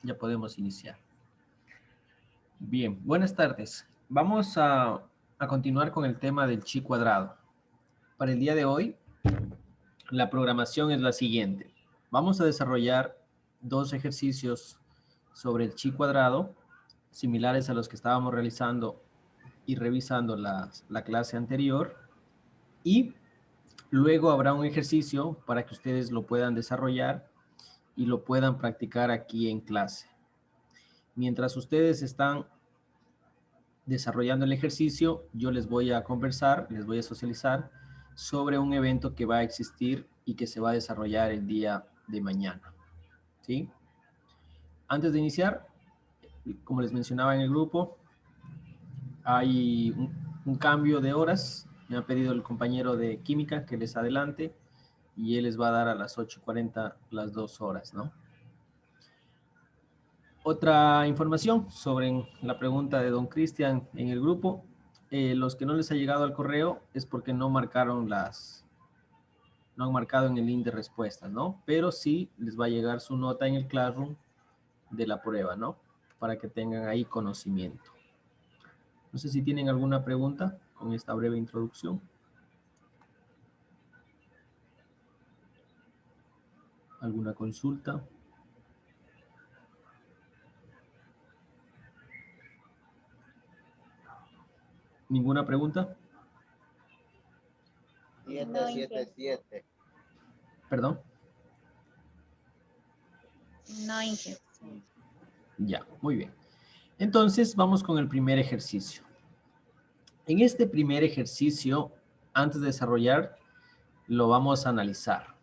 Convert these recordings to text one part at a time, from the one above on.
Ya podemos iniciar. Bien, buenas tardes. Vamos a continuar con el tema del chi cuadrado. Para el día de hoy, la programación es la siguiente. Vamos a desarrollar dos ejercicios sobre el chi cuadrado, similares a los que estábamos realizando y revisando la clase anterior. Y luego habrá un ejercicio para que ustedes lo puedan desarrollar y lo puedan practicar aquí en clase. Mientras ustedes están desarrollando el ejercicio, yo les voy a conversar, les voy a socializar sobre un evento que va a existir y que se va a desarrollar el día de mañana. ¿Sí? Antes de iniciar, como les mencionaba en el grupo, hay un cambio de horas. Me ha pedido el compañero de química que les adelante y él les va a dar a las 8:40 las 2 horas, ¿no? Otra información sobre la pregunta de don Cristian en el grupo. Los que no les ha llegado al correo es porque no marcaron no han marcado en el link de respuestas, ¿no? Pero sí les va a llegar su nota en el Classroom de la prueba, ¿no? Para que tengan ahí conocimiento. No sé si tienen alguna pregunta con esta breve introducción. ¿Alguna consulta? ¿Ninguna pregunta? 777. Perdón. No, Inge. Ya, muy bien. Entonces vamos con el primer ejercicio. En este primer ejercicio, antes de desarrollar, lo vamos a analizar.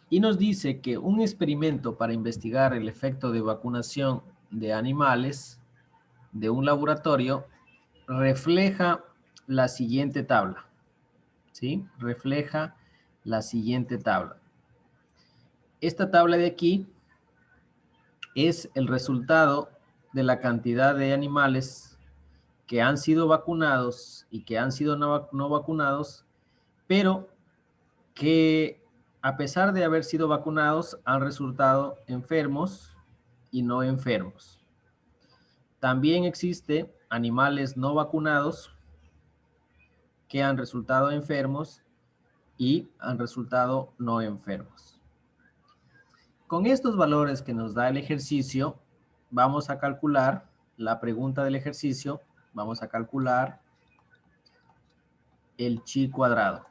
Y nos dice que un experimento para investigar el efecto de vacunación de animales de un laboratorio refleja la siguiente tabla. ¿Sí? Refleja la siguiente tabla. Esta tabla de aquí es el resultado de la cantidad de animales que han sido vacunados y que han sido no vacunados, pero que a pesar de haber sido vacunados han resultado enfermos y no enfermos. También existe animales no vacunados que han resultado enfermos y han resultado no enfermos. Con estos valores que nos da el ejercicio, vamos a calcular la pregunta del ejercicio, vamos a calcular el chi cuadrado,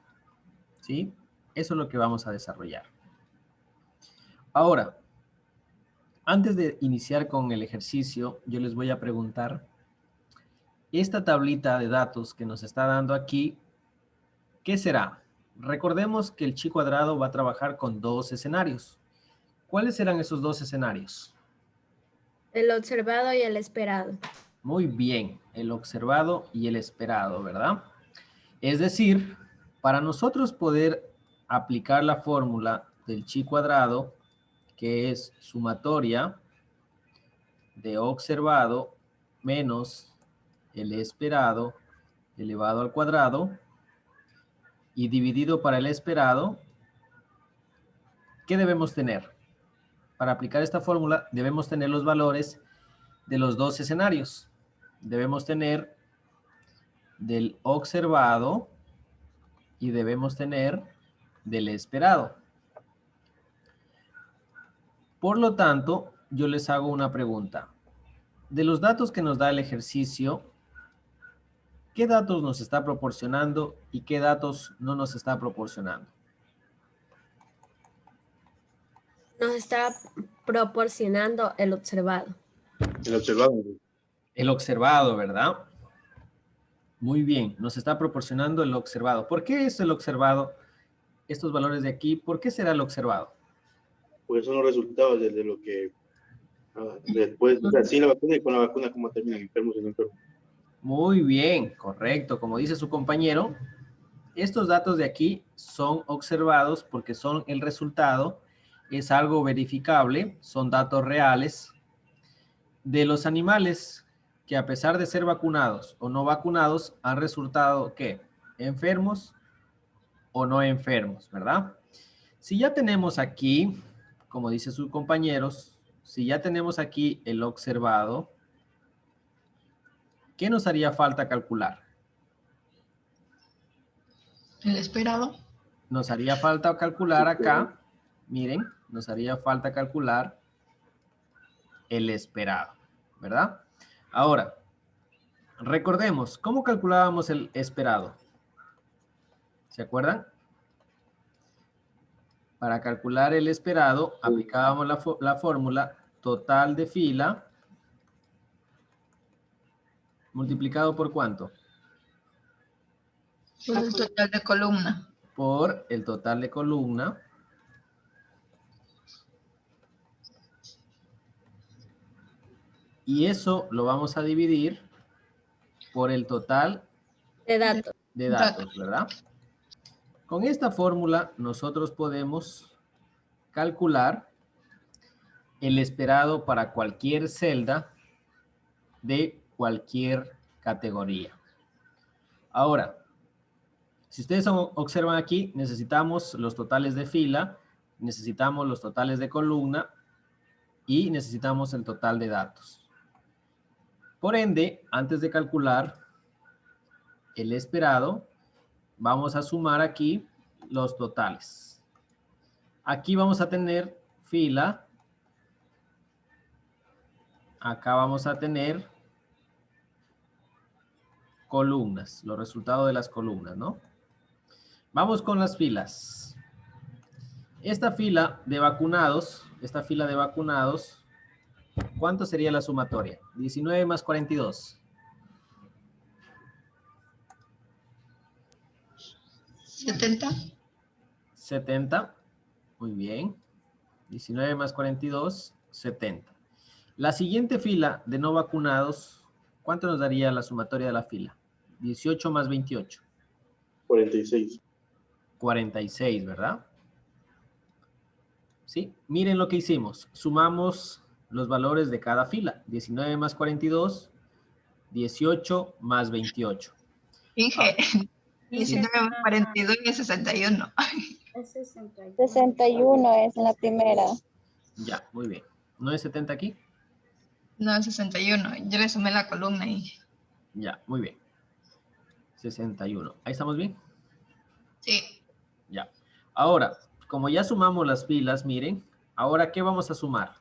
¿sí? Eso es lo que vamos a desarrollar. Ahora, antes de iniciar con el ejercicio, yo les voy a preguntar, esta tablita de datos que nos está dando aquí, ¿qué será? Recordemos que el chi cuadrado va a trabajar con dos escenarios. ¿Cuáles serán esos dos escenarios? El observado y el esperado. Muy bien, el observado y el esperado, ¿verdad? Es decir, para nosotros poder aplicar la fórmula del chi cuadrado, que es sumatoria de observado menos el esperado elevado al cuadrado y dividido para el esperado, ¿qué debemos tener? Para aplicar esta fórmula debemos tener los valores de los dos escenarios. Debemos tener del observado y debemos tener del esperado. Por lo tanto, yo les hago una pregunta. De los datos que nos da el ejercicio, ¿qué datos nos está proporcionando y qué datos no nos está proporcionando? Nos está proporcionando el observado. El observado. El observado, ¿verdad? Muy bien, nos está proporcionando el observado. ¿Por qué es el observado? Estos valores de aquí, ¿por qué será el observado? Pues son los resultados de lo que después, o sea, sin la vacuna y con la vacuna, cómo terminan enfermos y no enfermos. Muy bien, correcto. Como dice su compañero, estos datos de aquí son observados porque son el resultado, es algo verificable, son datos reales de los animales que a pesar de ser vacunados o no vacunados han resultado, ¿qué? Enfermos o no enfermos, ¿verdad? Si ya tenemos aquí, como dice sus compañeros, si ya tenemos aquí el observado, ¿qué nos haría falta calcular? El esperado. Nos haría falta calcular acá, miren, nos haría falta calcular el esperado, ¿verdad? Ahora, recordemos, ¿cómo calculábamos el esperado? ¿Se acuerdan? Para calcular el esperado, aplicábamos la fórmula total de fila multiplicado por ¿cuánto? Por el total de columna. Por el total de columna. Y eso lo vamos a dividir por el total De datos. de datos, ¿verdad? Con esta fórmula nosotros podemos calcular el esperado para cualquier celda de cualquier categoría. Ahora, si ustedes observan aquí, necesitamos los totales de fila, necesitamos los totales de columna y necesitamos el total de datos. Por ende, antes de calcular el esperado, vamos a sumar aquí los totales. Aquí vamos a tener fila. Acá vamos a tener columnas, los resultados de las columnas, ¿no? Vamos con las filas. Esta fila de vacunados, ¿cuánto sería la sumatoria? 19 más 42. 70. 70. Muy bien. 19 más 42, 70. La siguiente fila de no vacunados, ¿cuánto nos daría la sumatoria de la fila? 18 más 28. 46. 46, ¿verdad? Sí, miren lo que hicimos. Sumamos los valores de cada fila. 19 más 42, 18 más 28. Inge, 19 más 42 y 61. Es 61. 61 es la primera. Ya, muy bien. ¿No es 70 aquí? No, 61. Yo le sumé la columna y... Ya, muy bien. 61. ¿Ahí estamos bien? Sí. Ya. Ahora, como ya sumamos las filas, miren, ahora ¿qué vamos a sumar?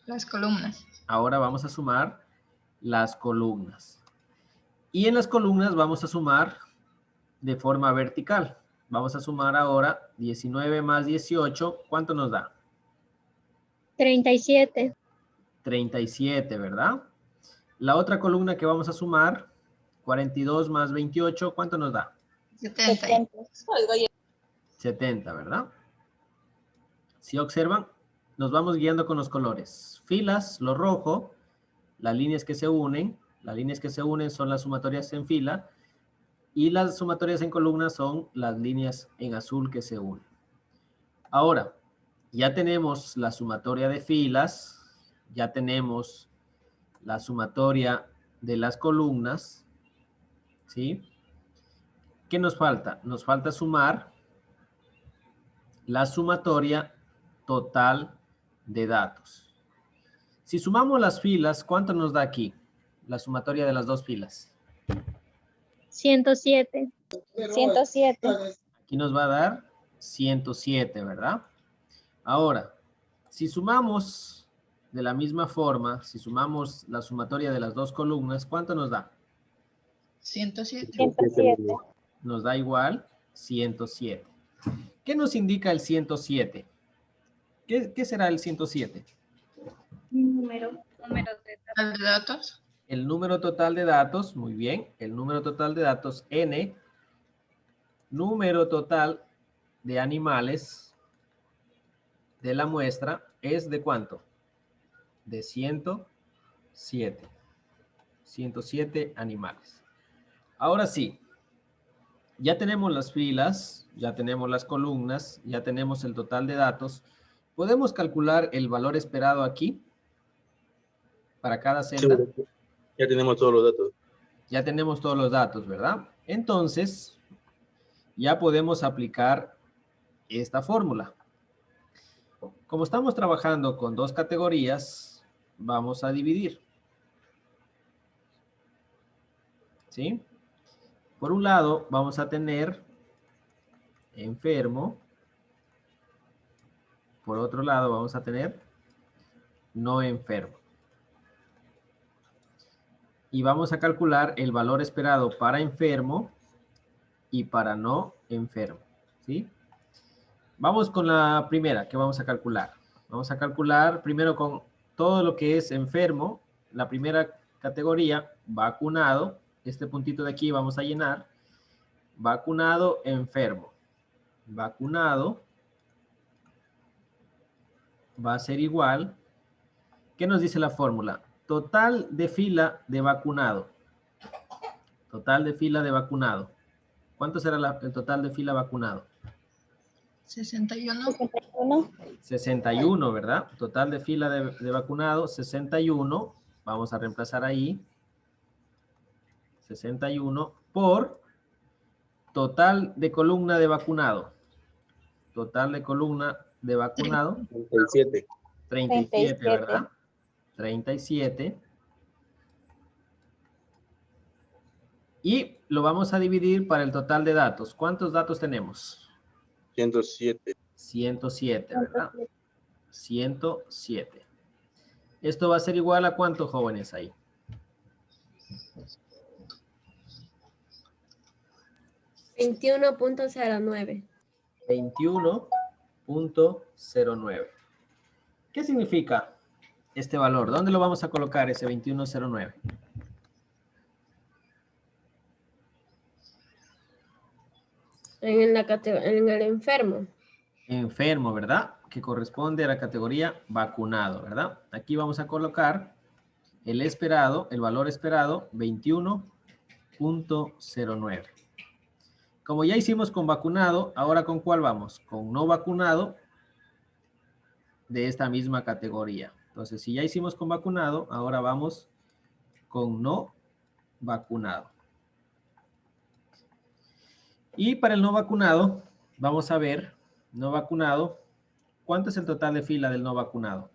Las columnas. Ahora vamos a sumar las columnas. Y en las columnas vamos a sumar de forma vertical. Vamos a sumar ahora 19 más 18. ¿Cuánto nos da? 37. 37, ¿verdad? La otra columna que vamos a sumar, 42 más 28, ¿cuánto nos da? 70. 70, ¿verdad? Si observan, nos vamos guiando con los colores. Filas, lo rojo, las líneas que se unen son las sumatorias en fila y las sumatorias en columna son las líneas en azul que se unen. Ahora, ya tenemos la sumatoria de filas, ya tenemos la sumatoria de las columnas, ¿sí? ¿Qué nos falta? Nos falta sumar la sumatoria total de datos. Si sumamos las filas, ¿cuánto nos da aquí? La sumatoria de las dos filas. 107. 107. Aquí nos va a dar 107, ¿verdad? Ahora, si sumamos de la misma forma, si sumamos la sumatoria de las dos columnas, ¿cuánto nos da? 107. 107. Nos da igual 107. ¿Qué nos indica el 107? ¿Qué será el 107? Número de Total de datos. El número total de datos, muy bien. El número total de datos, N. Número total de animales de la muestra es ¿de cuánto? De 107. 107 animales. Ahora sí, ya tenemos las filas, ya tenemos las columnas, ya tenemos el total de datos. ¿Podemos calcular el valor esperado aquí para cada celda? Sí, ya tenemos todos los datos. Ya tenemos todos los datos, ¿verdad? Entonces, ya podemos aplicar esta fórmula. Como estamos trabajando con dos categorías, vamos a dividir. ¿Sí? Por un lado, vamos a tener enfermo. Por otro lado, vamos a tener no enfermo. Y vamos a calcular el valor esperado para enfermo y para no enfermo. ¿Sí? Vamos con la primera que vamos a calcular. Vamos a calcular primero con todo lo que es enfermo. La primera categoría, vacunado. Este puntito de aquí vamos a llenar. Vacunado, enfermo. Vacunado va a ser igual. ¿Qué nos dice la fórmula? Total de fila de vacunado. Total de fila de vacunado. ¿Cuánto será el total de fila vacunado? 61. 61. 61, ¿verdad? Total de fila de vacunado, 61. Vamos a reemplazar ahí. 61 por total de columna de vacunado. Total de columna de vacunado. 37. 37, ¿verdad? 37. Y lo vamos a dividir para el total de datos. ¿Cuántos datos tenemos? 107. 107, ¿verdad? 107. Esto va a ser igual a ¿cuántos jóvenes hay? 21.09. 21.09. ¿Qué significa este valor? ¿Dónde lo vamos a colocar ese 21.09? En el enfermo. Enfermo, ¿verdad? Que corresponde a la categoría vacunado, ¿verdad? Aquí vamos a colocar el esperado, el valor esperado, 21.09. Como ya hicimos con vacunado, ahora ¿con cuál vamos? Con no vacunado de esta misma categoría. Entonces, si ya hicimos con vacunado, ahora vamos con no vacunado. Y para el no vacunado, vamos a ver, no vacunado, ¿cuánto es el total de fila del no vacunado?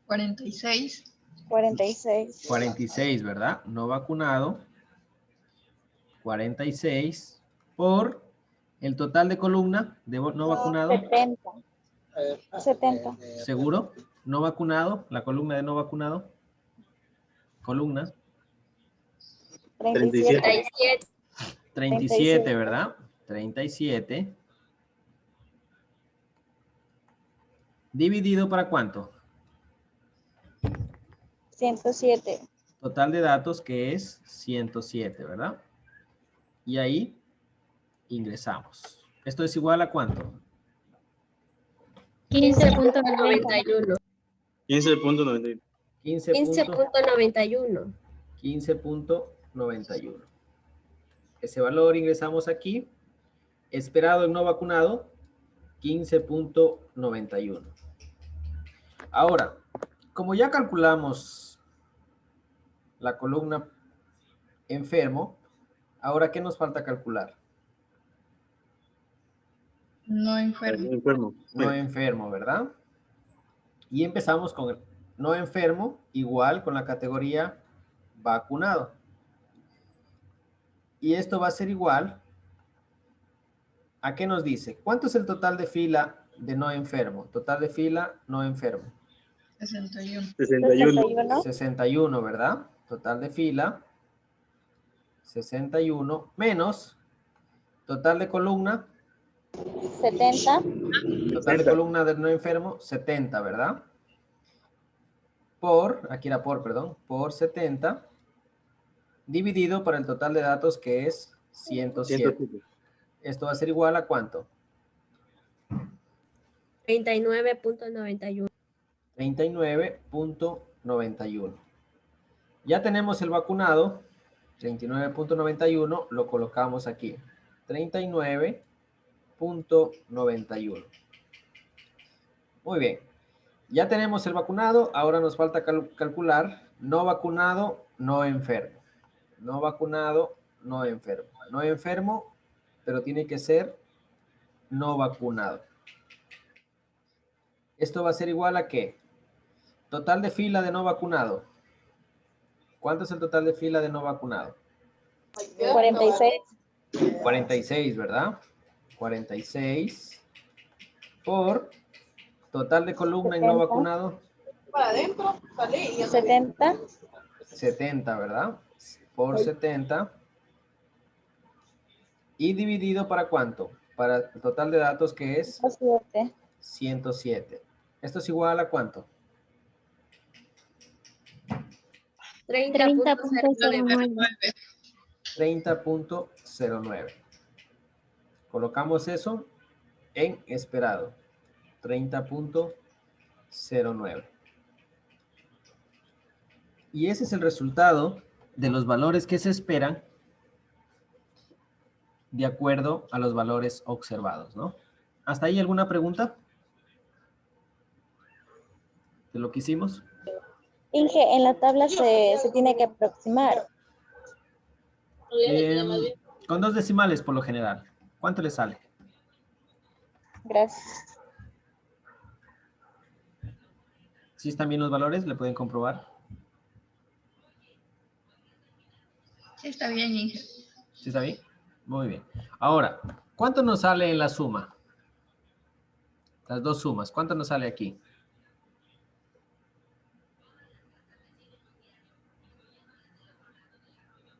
46. 46. 46, ¿verdad? No vacunado, 46 por el total de columna de no vacunado. 70. 70. ¿Seguro? No vacunado, la columna de no vacunado. Columna. 37. 37. 37, ¿verdad? 37. ¿Dividido para cuánto? 107. Total de datos que es 107, ¿verdad? Y ahí ingresamos. ¿Esto es igual a cuánto? 15.91. 15.91. 15.91. 15.91. Ese valor ingresamos aquí. Esperado en no vacunado, 15.91. Ahora, como ya calculamos la columna enfermo, ahora ¿qué nos falta calcular? No enfermo. Enfermo. No enfermo, ¿verdad? Y empezamos con el no enfermo, igual con la categoría vacunado. Y esto va a ser igual a ¿qué nos dice? ¿Cuánto es el total de fila de no enfermo? Total de fila no enfermo. 61. 61. 61, ¿verdad? Total de fila 61 menos total de columna. 70. Total de columna del no enfermo, 70, ¿verdad? Por, aquí era por, perdón, por 70, dividido por el total de datos que es 107. 107. Esto va a ser igual a ¿cuánto? 39.91. 39.91. Ya tenemos el vacunado, 39.91, lo colocamos aquí. 39.91. Muy bien. Ya tenemos el vacunado, ahora nos falta calcular no vacunado, no enfermo. No vacunado, no enfermo. No enfermo, pero tiene que ser no vacunado. Esto va a ser igual a ¿qué? Total de fila de no vacunado. ¿Cuánto es el total de fila de no vacunado? 46. 46, ¿verdad? 46 por total de columna en no 70. vacunado. 70. 70, ¿verdad? Por 70. Y dividido ¿para cuánto? Para el total de datos que es 7. 107. ¿Esto es igual a cuánto? 30.09. 30.09. Colocamos eso en esperado. 30.09. Y ese es el resultado de los valores que se esperan de acuerdo a los valores observados, ¿no? ¿Hasta ahí alguna pregunta de lo que hicimos? Inge, en la tabla se tiene que aproximar. Con 2 decimales por lo general. ¿Cuánto le sale? Gracias. ¿Sí están bien los valores? ¿Le pueden comprobar? Sí, está bien, Inge. ¿Sí está bien? Muy bien. Ahora, ¿cuánto nos sale en la suma? Las dos sumas. ¿Cuánto nos sale aquí?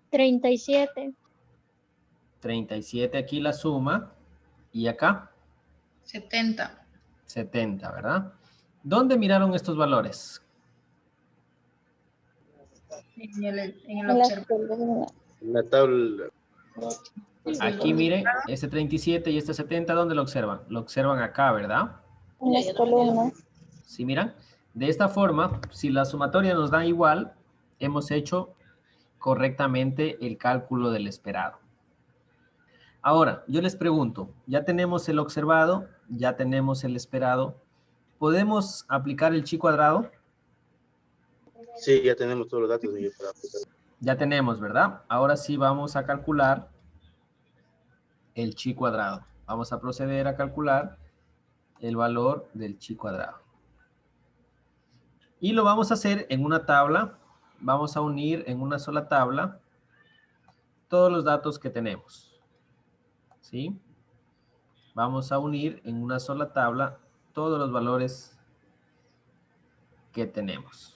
37. 37 aquí la suma. ¿Y acá? 70. 70, ¿verdad? ¿Dónde miraron estos valores? En el En la observador. columna. En la tabla. Aquí, mire, este 37 y este 70, ¿dónde lo observan? Lo observan acá, ¿verdad? En las columnas. ¿Sí miran? De esta forma, si la sumatoria nos da igual, hemos hecho correctamente el cálculo del esperado. Ahora, yo les pregunto, ya tenemos el observado, ya tenemos el esperado. ¿Podemos aplicar el chi cuadrado? Sí, ya tenemos todos los datos. Señor, para aplicar. Ya tenemos, ¿verdad? Ahora sí vamos a calcular el chi cuadrado. Vamos a proceder a calcular el valor del chi cuadrado. Y lo vamos a hacer en una tabla. Vamos a unir en una sola tabla todos los datos que tenemos. ¿Sí? Vamos a unir en una sola tabla todos los valores que tenemos.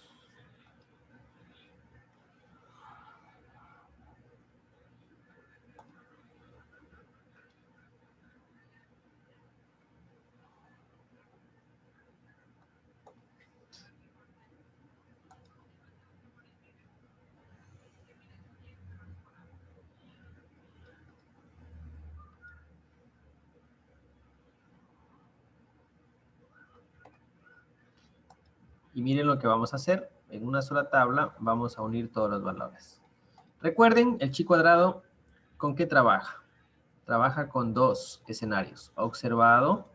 Y miren lo que vamos a hacer. En una sola tabla vamos a unir todos los valores. Recuerden, el chi cuadrado, ¿con qué trabaja? Trabaja con dos escenarios. Observado.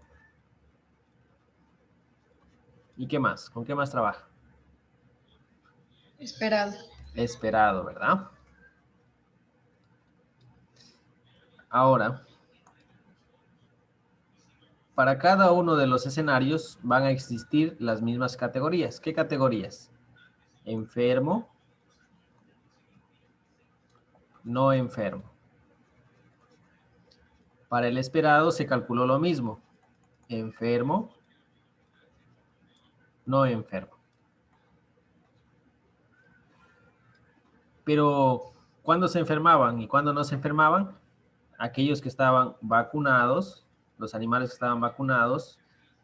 ¿Y qué más? ¿Con qué más trabaja? Esperado. Esperado, ¿verdad? Ahora, para cada uno de los escenarios van a existir las mismas categorías. ¿Qué categorías? Enfermo, no enfermo. Para el esperado se calculó lo mismo. Enfermo, no enfermo. Pero, ¿cuándo se enfermaban y cuándo no se enfermaban? Aquellos que estaban vacunados, los animales que estaban vacunados,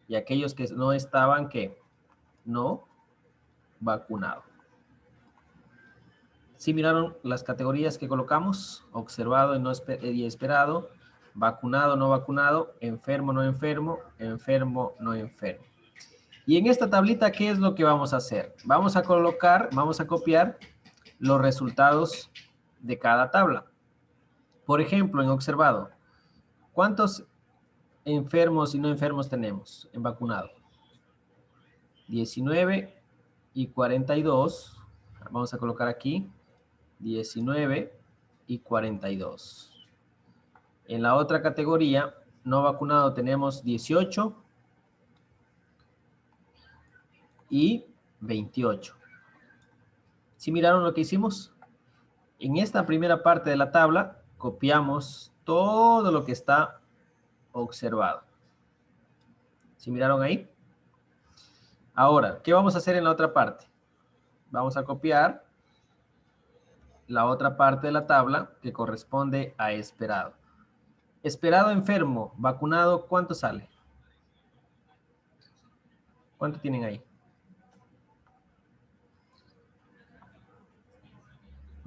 y aquellos que no estaban, ¿qué? No vacunados. ¿Sí miraron las categorías que colocamos? Observado y esperado, vacunado, no vacunado, enfermo, no enfermo, enfermo, no enfermo. Y en esta tablita, ¿qué es lo que vamos a hacer? Vamos a colocar, vamos a copiar los resultados de cada tabla. Por ejemplo, en observado, ¿cuántos enfermos y no enfermos tenemos en vacunado? 19 y 42. Vamos a colocar aquí 19 y 42. En la otra categoría, no vacunado, tenemos 18 y 28. ¿Sí miraron lo que hicimos? En esta primera parte de la tabla copiamos todo lo que está observado. ¿Sí miraron ahí? Ahora, ¿qué vamos a hacer en la otra parte? Vamos a copiar la otra parte de la tabla que corresponde a esperado. Esperado enfermo, vacunado, ¿cuánto sale? ¿Cuánto tienen ahí?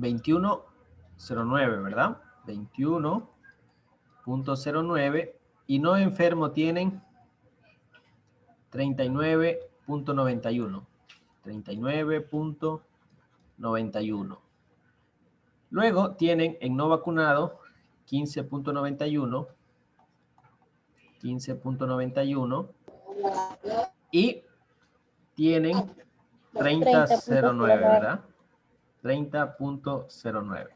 21.09, ¿verdad? 21.09 y no enfermo tienen 39.91. 39.91. Luego tienen en no vacunado 15.91. 15.91. Y tienen 30.09, ¿verdad? 30.09.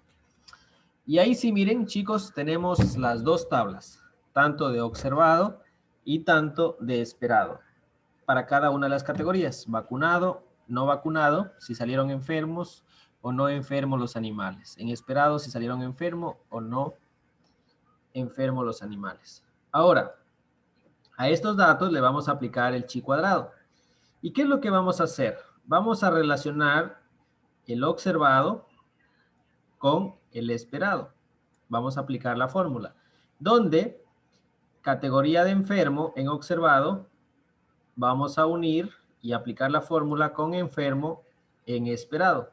Y ahí sí, miren, chicos, tenemos las dos tablas, tanto de observado y tanto de esperado, para cada una de las categorías, vacunado, no vacunado, si salieron enfermos o no enfermos los animales, en esperado si salieron enfermos o no enfermos los animales. Ahora, a estos datos le vamos a aplicar el chi cuadrado. ¿Y qué es lo que vamos a hacer? Vamos a relacionar el observado con el esperado. Vamos a aplicar la fórmula, donde categoría de enfermo en observado, vamos a unir y aplicar la fórmula con enfermo en esperado.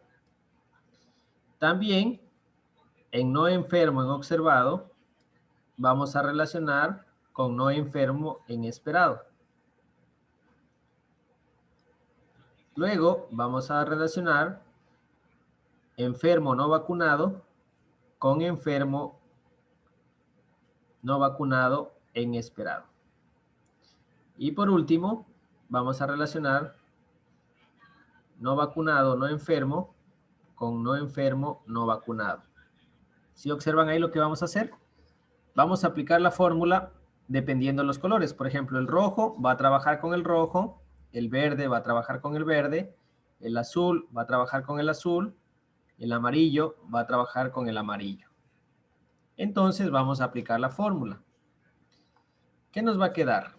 También en no enfermo en observado, vamos a relacionar con no enfermo en esperado. Luego vamos a relacionar enfermo no vacunado con enfermo no vacunado en esperado. Y por último, vamos a relacionar no vacunado no enfermo con no enfermo no vacunado. ¿Sí observan ahí lo que vamos a hacer? Vamos a aplicar la fórmula dependiendo de los colores. Por ejemplo, el rojo va a trabajar con el rojo, el verde va a trabajar con el verde, el azul va a trabajar con el azul, el amarillo va a trabajar con el amarillo. Entonces vamos a aplicar la fórmula. ¿Qué nos va a quedar?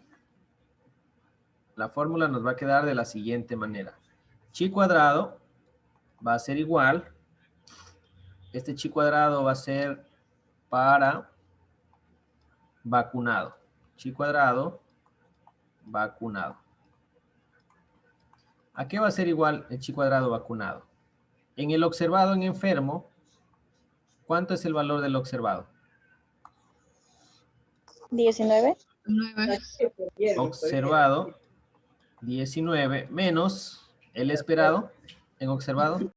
La fórmula nos va a quedar de la siguiente manera. Chi cuadrado va a ser igual. Este chi cuadrado va a ser para vacunado. Chi cuadrado, vacunado. ¿A qué va a ser igual el chi cuadrado vacunado? En el observado en enfermo, ¿cuánto es el valor del observado? 19. 9. Observado, 19 menos el esperado en observado.